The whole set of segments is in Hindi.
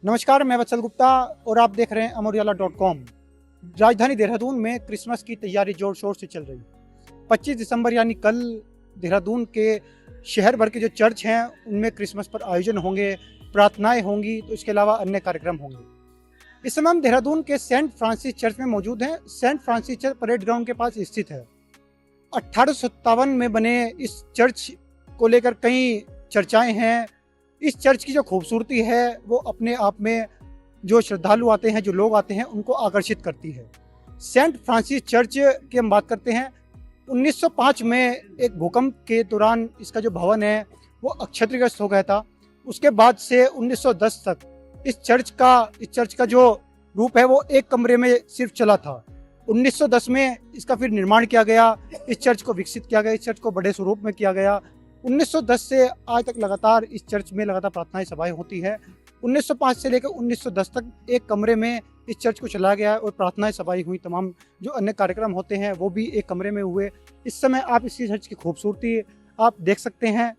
नमस्कार, मैं वत्सल गुप्ता और आप देख रहे हैं अमर-उजाला.com। राजधानी देहरादून में क्रिसमस की तैयारी जोर शोर से चल रही है। 25 दिसंबर यानी कल देहरादून के शहर भर के जो चर्च हैं उनमें क्रिसमस पर आयोजन होंगे, प्रार्थनाएं होंगी, तो इसके अलावा अन्य कार्यक्रम होंगे। इस समय हम देहरादून के सेंट फ्रांसिस चर्च में मौजूद हैं। Saint Francis church parade ground के पास स्थित है। 1857 में बने इस चर्च को लेकर कई चर्चाएं हैं। इस चर्च की जो खूबसूरती है वो अपने आप में जो श्रद्धालु आते हैं, जो लोग आते हैं, उनको आकर्षित करती है। सेंट फ्रांसिस चर्च की हम बात करते हैं। 1905 में एक भूकंप के दौरान इसका जो भवन है वो क्षतिग्रस्त हो गया था। उसके बाद से 1910 तक इस चर्च का जो रूप है वो एक कमरे में सिर्फ चला था। 1910 में इसका फिर निर्माण किया गया, इस चर्च को विकसित किया गया, इस चर्च को बड़े स्वरूप में किया गया। 1910 से आज तक लगातार इस चर्च में लगातार प्रार्थनाएं सभाएं होती है। 1905 से लेकर 1910 तक एक कमरे में इस चर्च को चलाया गया और प्रार्थनाएं सभाएं हुई। तमाम जो अन्य कार्यक्रम होते हैं वो भी एक कमरे में हुए। इस समय आप इस चर्च की खूबसूरती आप देख सकते हैं।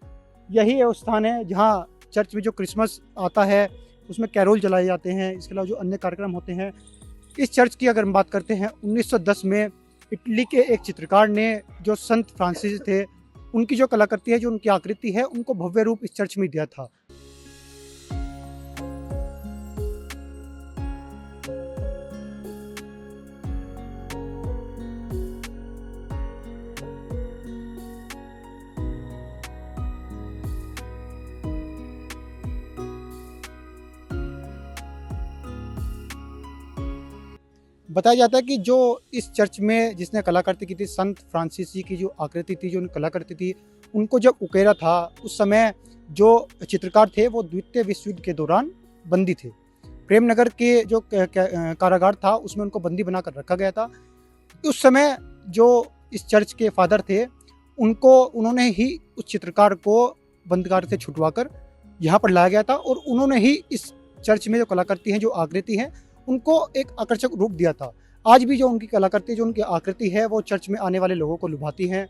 यही वो स्थान है जहाँ चर्च में जो क्रिसमस आता है उसमें कैरोल जलाए जाते हैं। इसके अलावा जो अन्य कार्यक्रम होते हैं, इस चर्च की अगर हम बात करते हैं, 1910 में इटली के एक चित्रकार ने जो संत फ्रांसिस थे उनकी जो कलाकृति है, जो उनकी आकृति है, उनको भव्य रूप इस चर्च में दिया था। बताया जाता है कि जो इस चर्च में जिसने कलाकृति की थी, संत फ्रांसिस जी की जो आकृति थी, जो उनकी कलाकृति थी, उनको जब उकेरा था उस समय जो चित्रकार थे वो द्वितीय विश्व युद्ध के दौरान बंदी थे। प्रेमनगर के जो कारागार था उसमें उनको बंदी बनाकर रखा गया था। उस समय जो इस चर्च के फादर थे उन्होंने ही उस चित्रकार को बंदीखाने से छुटवाकर यहाँ पर लाया गया था और उन्होंने ही इस चर्च में जो कलाकृति है, जो आकृति है, उनको एक आकर्षक रूप दिया था। आज भी जो उनकी कलाकृति, जो उनकी आकृति है, वो चर्च में आने वाले लोगों को लुभाती है।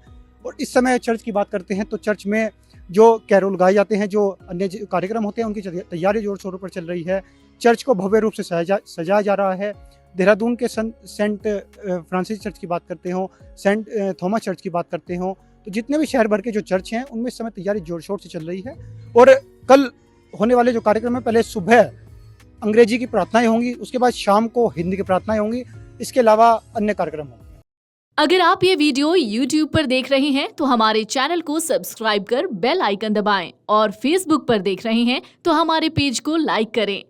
और इस समय चर्च की बात करते हैं तो चर्च में जो कैरोल गाए जाते हैं, जो अन्य कार्यक्रम होते हैं, उनकी तैयारी जोर शोरों पर चल रही है। चर्च को भव्य रूप से सजाया जा रहा है। देहरादून के सेंट फ्रांसिस चर्च की बात करते हो, सेंट थॉमस चर्च की बात करते हो, तो जितने भी शहर भर के जो चर्च हैं उनमें इस समय तैयारी जोर शोर से चल रही है। और कल होने वाले जो कार्यक्रम है, पहले सुबह अंग्रेजी की प्रार्थनाएं होंगी, उसके बाद शाम को हिंदी की प्रार्थनाएं होंगी। इसके अलावा अन्य कार्यक्रम होंगे। अगर आप ये वीडियो YouTube पर देख रहे हैं तो हमारे चैनल को सब्सक्राइब कर बेल आइकन दबाएं और Facebook पर देख रहे हैं तो हमारे पेज को लाइक करें।